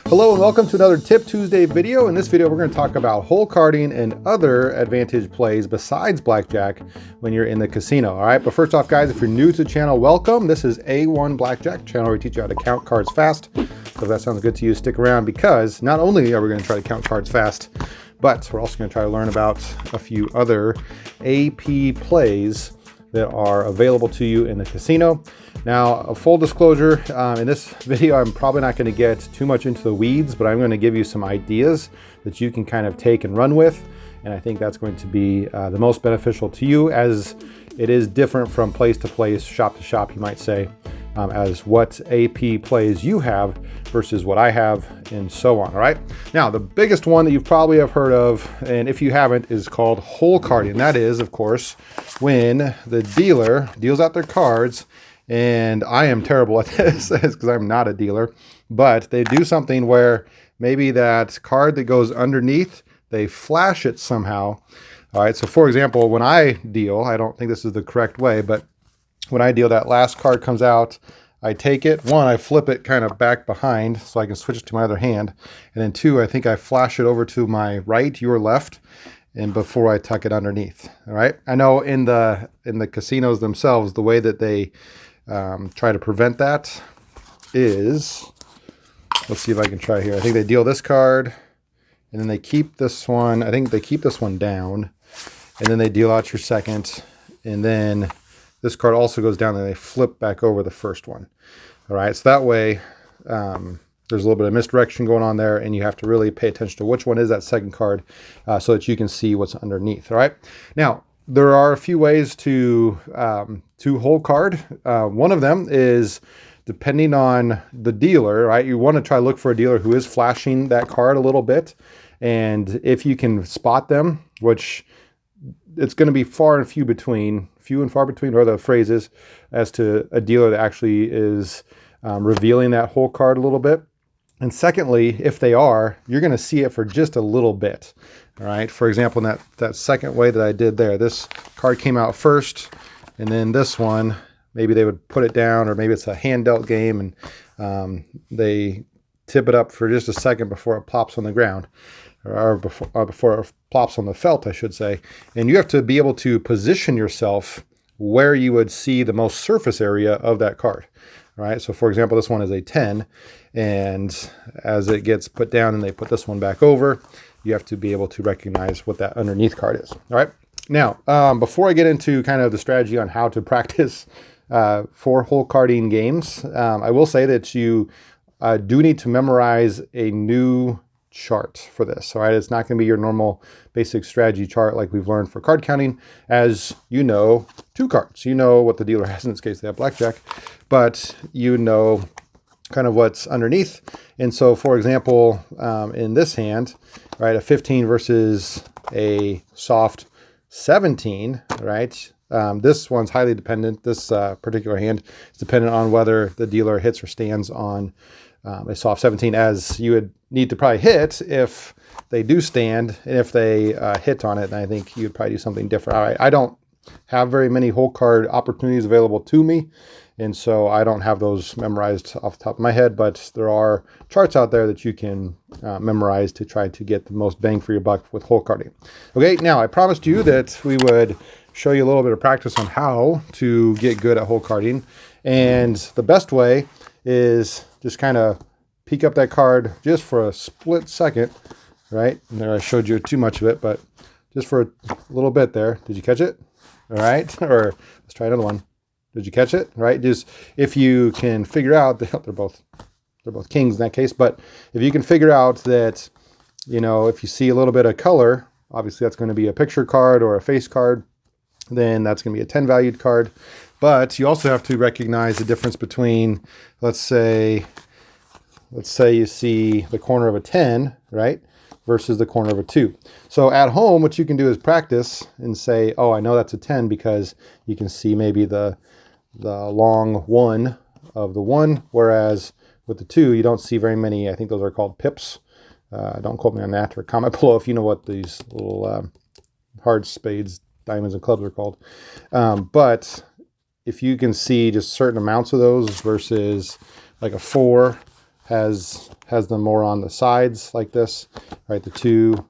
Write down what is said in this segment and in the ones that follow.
Hello and welcome to another Tip Tuesday video. In this video, we're going to talk about hole carding and other advantage plays besides blackjack when you're in the casino. All right, but first off, guys, if you're new to the channel, welcome. This is A1 Blackjack channel where we teach you how to count cards fast. So if that sounds good to you, stick around because not only are we going to try to count cards fast, but we're also going to try to learn about a few other AP plays that are available to you in the casino. Now, a full disclosure, in this video, I'm probably not going to get too much into the weeds, but I'm going to give you some ideas that you can kind of take and run with. And I think that's going to be the most beneficial to you, as it is different from place to place, shop to shop, you might say, as what AP plays you have versus what I have, and so on. All right. Now, the biggest one that you probably have heard of, and if you haven't, is called hole carding. That is, of course, when the dealer deals out their cards. And I am terrible at this because I'm not a dealer, but they do something where maybe that card that goes underneath, they flash it somehow. All right. So for example, when I deal, I don't think this is the correct way, but when I deal, that last card comes out, I take it. One, I flip it kind of back behind so I can switch it to my other hand. And then two, I think I flash it over to my right, your left, and before I tuck it underneath. All right. I know in the casinos themselves, the way that they try to prevent that is, let's see if I can try here. I think they deal this card and then they keep this one. I think they keep this one down and then they deal out your second. And then this card also goes down and they flip back over the first one. All right. So that way, there's a little bit of misdirection going on there, and you have to really pay attention to which one is that second card so that you can see what's underneath. All right. Now, there are a few ways to hole card. One of them is depending on the dealer, right? You want to try to look for a dealer who is flashing that card a little bit. And if you can spot them, which it's going to be few and far between, or the phrase is, as to a dealer that actually is revealing that hole card a little bit. And secondly, if they are, you're going to see it for just a little bit. All right. For example, in that second way that I did there, this card came out first, and then this one, maybe they would put it down, or maybe it's a hand dealt game, and they tip it up for just a second before it plops on the ground, or before it plops on the felt, I should say. And you have to be able to position yourself where you would see the most surface area of that card. All right. So for example, this one is a 10, and as it gets put down and they put this one back over, you have to be able to recognize what that underneath card is. All right. Now, before I get into kind of the strategy on how to practice for hole carding games, I will say that you do need to memorize a new chart for this. All right. It's not going to be your normal basic strategy chart like we've learned for card counting. As you know, two cards. You know what the dealer has, in this case, they have blackjack, but you know kind of what's underneath. And so, for example, in this hand, right, a 15 versus a soft 17, right? This one's highly dependent. This particular hand is dependent on whether the dealer hits or stands on a soft 17, as you would need to probably hit if they do stand, and if they hit on it, and I think you'd probably do something different. All right, I don't have very many hole card opportunities available to me, and so I don't have those memorized off the top of my head, but there are charts out there that you can memorize to try to get the most bang for your buck with hole carding. Okay, now I promised you that we would show you a little bit of practice on how to get good at hole carding, and the best way is just kind of peek up that card just for a split second, right? And there I showed you too much of it, but just for a little bit there. Did you catch it? All right. Or let's try another one. Did you catch it? Right. Just if you can figure out that they're both kings in that case, but if you can figure out that, you know, if you see a little bit of color, obviously that's going to be a picture card or a face card, then that's going to be a 10 valued card. But you also have to recognize the difference between, let's say you see the corner of a 10, right, versus the corner of a 2. So at home, what you can do is practice and say, oh, I know that's a 10 because you can see maybe the long one of the 1, whereas with the 2, you don't see very many. I think those are called pips. Don't quote me on that, or comment below if you know what these little hard spades, diamonds, and clubs are called. But if you can see just certain amounts of those versus like a 4 has them more on the sides like this, right? The 2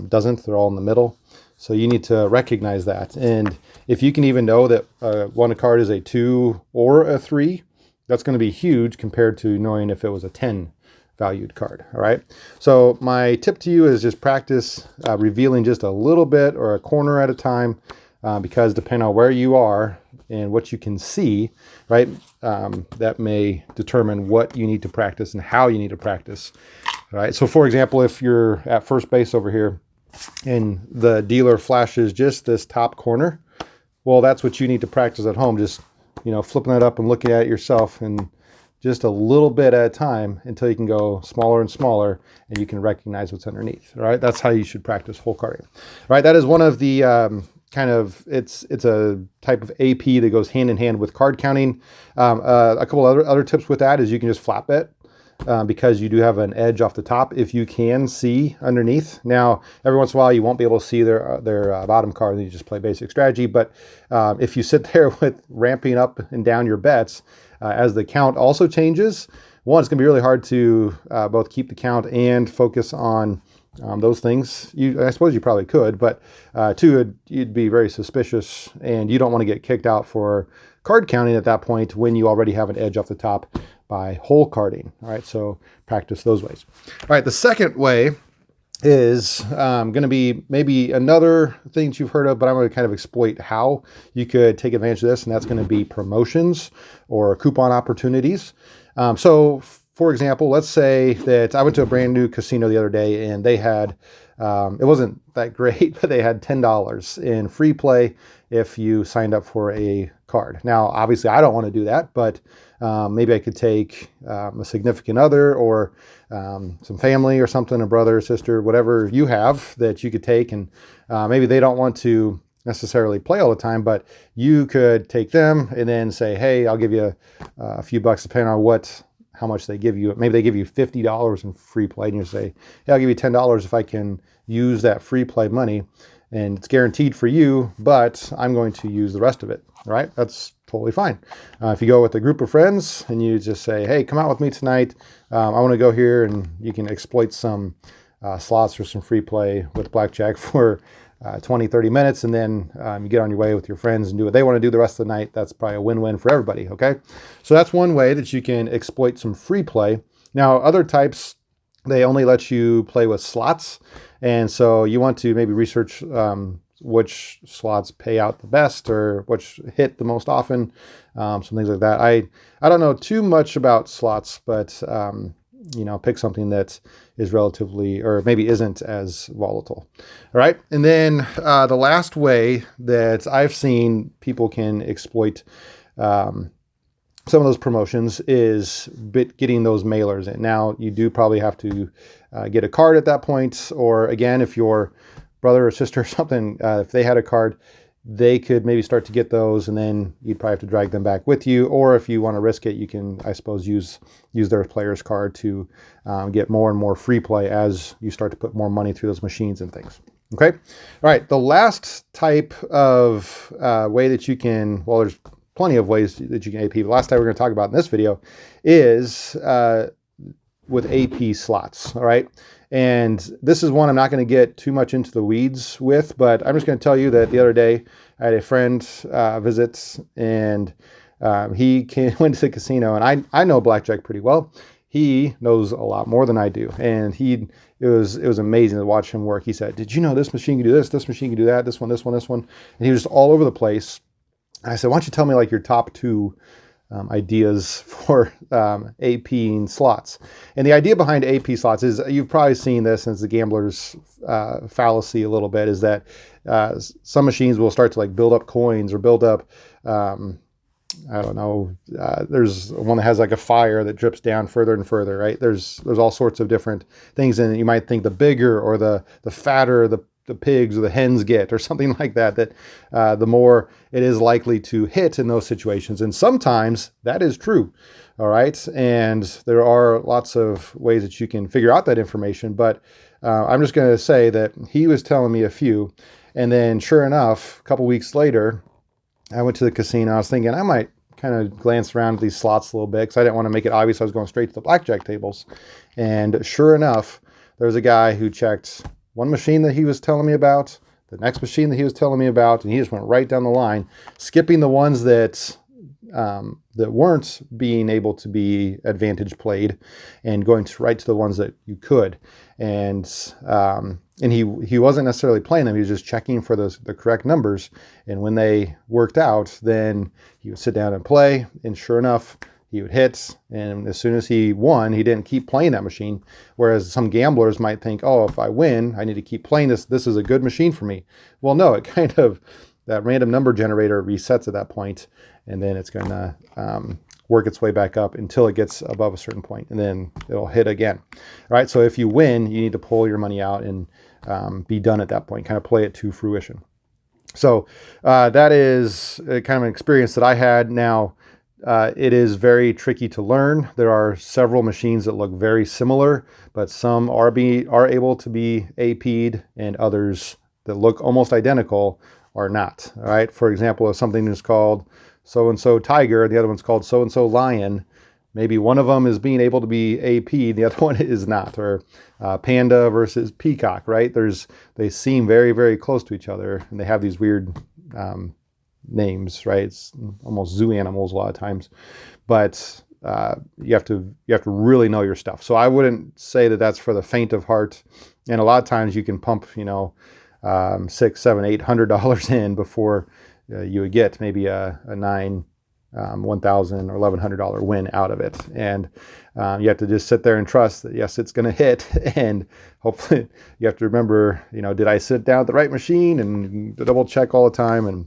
doesn't. They're all in the middle. So you need to recognize that. And if you can even know that one card is a 2 or a 3, that's going to be huge compared to knowing if it was a 10 valued card. All right. So my tip to you is just practice revealing just a little bit or a corner at a time, because depending on where you are and what you can see, right, that may determine what you need to practice and how you need to practice. All right. So for example, if you're at first base over here and the dealer flashes just this top corner, well, that's what you need to practice at home. Just, flipping it up and looking at it yourself, and just a little bit at a time until you can go smaller and smaller and you can recognize what's underneath. All right. That's how you should practice hole carding. All right. That is one of the it's a type of AP that goes hand in hand with card counting. A couple other tips with that is you can just flat bet. Because you do have an edge off the top, if you can see underneath. Now, every once in a while, you won't be able to see their bottom card, and you just play basic strategy. But if you sit there with ramping up and down your bets, as the count also changes, one, it's going to be really hard to both keep the count and focus on those things. I suppose you probably could, but 2, you'd be very suspicious, and you don't want to get kicked out for card counting at that point when you already have an edge off the top by hole carding. All right, so practice those ways. All right, the second way is going to be maybe another thing that you've heard of, but I'm going to kind of exploit how you could take advantage of this, and that's going to be promotions or coupon opportunities. So for example, let's say that I went to a brand new casino the other day, and they had, it wasn't that great, but they had $10 in free play if you signed up for a card. Now, obviously, I don't want to do that, but maybe I could take a significant other or some family or something, a brother, sister, whatever you have that you could take. And maybe they don't want to necessarily play all the time, but you could take them and then say, hey, I'll give you a few bucks depending on how much they give you. Maybe they give you $50 in free play, and you say, hey, I'll give you $10 if I can use that free play money, and it's guaranteed for you, but I'm going to use the rest of it. All right, that's totally fine. If you go with a group of friends and you just say, hey, come out with me tonight, I want to go here, and you can exploit some slots or some free play with blackjack for 20, 30 minutes, and then you get on your way with your friends and do what they want to do the rest of the night. That's probably a win-win for everybody, okay? So that's one way that you can exploit some free play. Now, other types, they only let you play with slots, and so you want to maybe research which slots pay out the best or which hit the most often, some things like that. I don't know too much about slots, but pick something that is relatively, or maybe isn't as volatile. All right. And then the last way that I've seen people can exploit some of those promotions is getting those mailers in. Now, you do probably have to get a card at that point, or again, if your brother or sister or something, if they had a card, they could maybe start to get those, and then you'd probably have to drag them back with you. Or if you want to risk it, you can, I suppose, use their player's card to get more and more free play as you start to put more money through those machines and things. Okay. All right. The last type of way that you can, well, there's plenty of ways that you can AP. The last type we're going to talk about in this video is with AP slots. All right. And this is one I'm not going to get too much into the weeds with, but I'm just going to tell you that the other day I had a friend visit, and he went to the casino, and I know blackjack pretty well. He knows a lot more than I do, and it was amazing to watch him work. He said, "Did you know this machine can do this machine can do that, this one, this one, this one?" And he was just all over the place. I said, "Why don't you tell me like your top two ideas for AP slots?" And the idea behind AP slots is, you've probably seen this, and it's the gambler's fallacy a little bit, is that some machines will start to like build up coins or build up, I don't know, there's one that has like a fire that drips down further and further, right? There's all sorts of different things, and you might think the bigger or the fatter the pigs or the hens get, or something like that, the more it is likely to hit in those situations. And sometimes that is true. All right. And there are lots of ways that you can figure out that information, but I'm just going to say that he was telling me a few, and then sure enough, a couple weeks later, I went to the casino. I was thinking I might kind of glanced around these slots a little bit because I didn't want to make it obvious I was going straight to the blackjack tables. And sure enough, there was a guy who checked one machine that he was telling me about, the next machine that he was telling me about, and he just went right down the line, skipping the ones that weren't being able to be advantage played and going right to the ones that you could. And he wasn't necessarily playing them. He was just checking for the correct numbers. And when they worked out, then he would sit down and play. And sure enough, he would hit. And as soon as he won, he didn't keep playing that machine. Whereas some gamblers might think, oh, if I win, I need to keep playing this. This is a good machine for me. Well, no, it kind of, that random number generator resets at that point, and then it's going to work its way back up until it gets above a certain point, and then it'll hit again. All right, so if you win, you need to pull your money out and be done at that point, kind of play it to fruition. So that is kind of an experience that I had. Now, it is very tricky to learn. There are several machines that look very similar, but some are able to be AP'd, and others that look almost identical are not. All right. For example, if something is called so-and-so tiger, and the other one's called so-and-so lion, maybe one of them is being able to be AP, the other one is not. Or panda versus peacock, right? They seem very, very close to each other, and they have these weird names, right? It's almost zoo animals a lot of times, but you have to really know your stuff. So I wouldn't say that that's for the faint of heart. And a lot of times you can pump, $600, $700, $800 in before you would get maybe a $9,000, $1,000 or $1,100 win out of it. And you have to just sit there and trust that, yes, it's going to hit. And hopefully you have to remember, did I sit down at the right machine, and double check all the time, and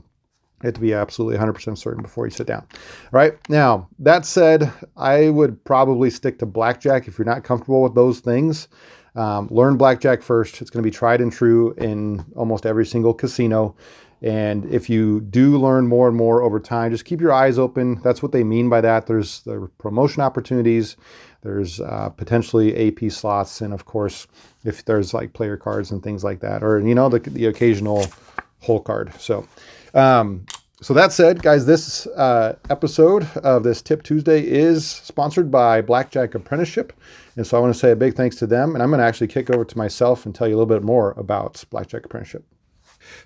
you have to be absolutely 100% certain before you sit down. All right. Now, that said, I would probably stick to blackjack if you're not comfortable with those things. Learn blackjack first. It's going to be tried and true in almost every single casino. And if you do learn more and more over time, just keep your eyes open. That's what they mean by that. There's the promotion opportunities. There's potentially AP slots. And of course, if there's like player cards and things like that, or, the occasional hole card. So that said, guys, this episode of this Tip Tuesday is sponsored by Blackjack Apprenticeship. And so I want to say a big thanks to them. And I'm going to actually kick over to myself and tell you a little bit more about Blackjack Apprenticeship.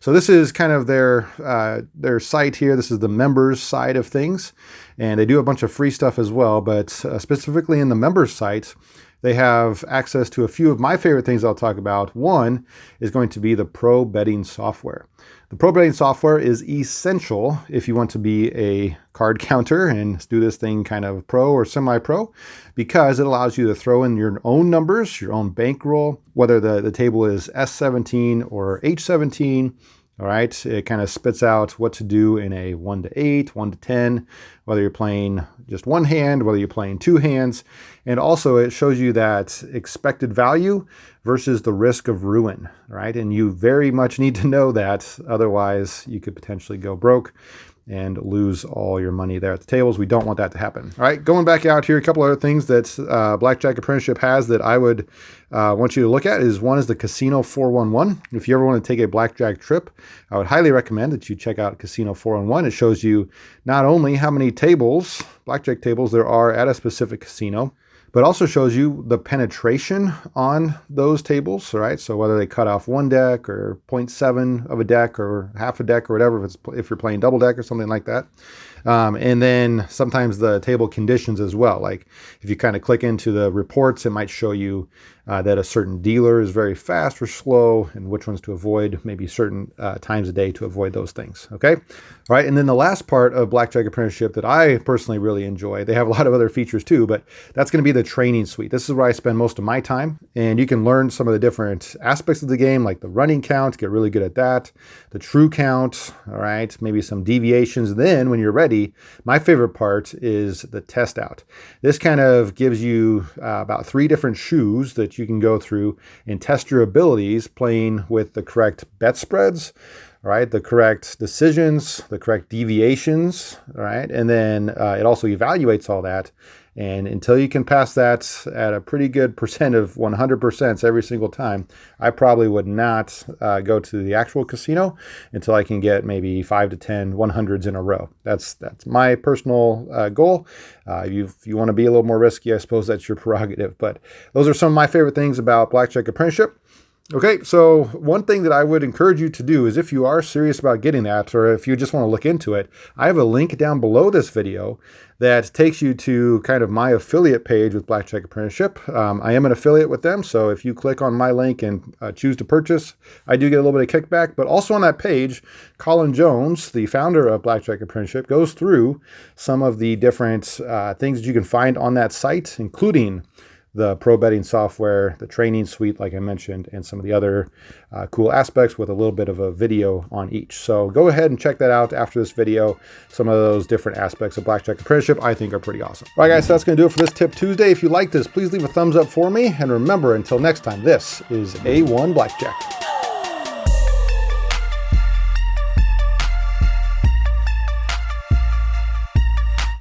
So this is kind of their site here. This is the members side of things. And they do a bunch of free stuff as well. But specifically in the members site, they have access to a few of my favorite things I'll talk about. One is going to be the pro betting software. The pro betting software is essential if you want to be a card counter and do this thing kind of pro or semi-pro, because it allows you to throw in your own numbers, your own bankroll, whether the table is S17 or H17. All right, it kind of spits out what to do in a 1 to 8, 1 to 10, whether you're playing just one hand, whether you're playing two hands. And also it shows you that expected value versus the risk of ruin, right? And you very much need to know that. Otherwise, you could potentially go broke and lose all your money there at the tables. We don't want that to happen. All right, going back out here, a couple other things that Blackjack Apprenticeship has that I would want you to look at is, one is the Casino 411. If you ever want to take a blackjack trip, I would highly recommend that you check out Casino 411. It shows you not only how many tables, blackjack tables, there are at a specific casino, but also shows you the penetration on those tables, all right? So whether they cut off one deck or 0.7 of a deck or half a deck or whatever, if you're playing double deck or something like that. And then sometimes the table conditions as well. Like if you kind of click into the reports, it might show you that a certain dealer is very fast or slow, and which ones to avoid, maybe certain times a day to avoid those things, okay? All right, and then the last part of Blackjack Apprenticeship that I personally really enjoy, they have a lot of other features too, but that's gonna be the training suite. This is where I spend most of my time, and you can learn some of the different aspects of the game, like the running count, get really good at that, the true count, all right, maybe some deviations. Then when you're ready, my favorite part is the test out. This kind of gives you about 3 different shoes that you can go through and test your abilities playing with the correct bet spreads, all right, the correct decisions, the correct deviations, all right, and then it also evaluates all that And until you can pass that at a pretty good percent of 100% every single time, I probably would not go to the actual casino until I can get maybe 5 to 10 100s in a row. That's my personal goal. If you want to be a little more risky, I suppose that's your prerogative. But those are some of my favorite things about Blackjack Apprenticeship. Okay, so one thing that I would encourage you to do is if you are serious about getting that, or if you just want to look into it, I have a link down below this video that takes you to kind of my affiliate page with Blackjack Apprenticeship. I am an affiliate with them, so if you click on my link and choose to purchase, I do get a little bit of kickback. But also on that page, Colin Jones, the founder of Blackjack Apprenticeship, goes through some of the different things that you can find on that site, including the pro betting software, the training suite, like I mentioned, and some of the other cool aspects with a little bit of a video on each. So go ahead and check that out after this video. Some of those different aspects of Blackjack Apprenticeship I think are pretty awesome. All right, guys, so that's going to do it for this Tip Tuesday. If you like this, please leave a thumbs up for me. And remember, until next time, this is A1 Blackjack.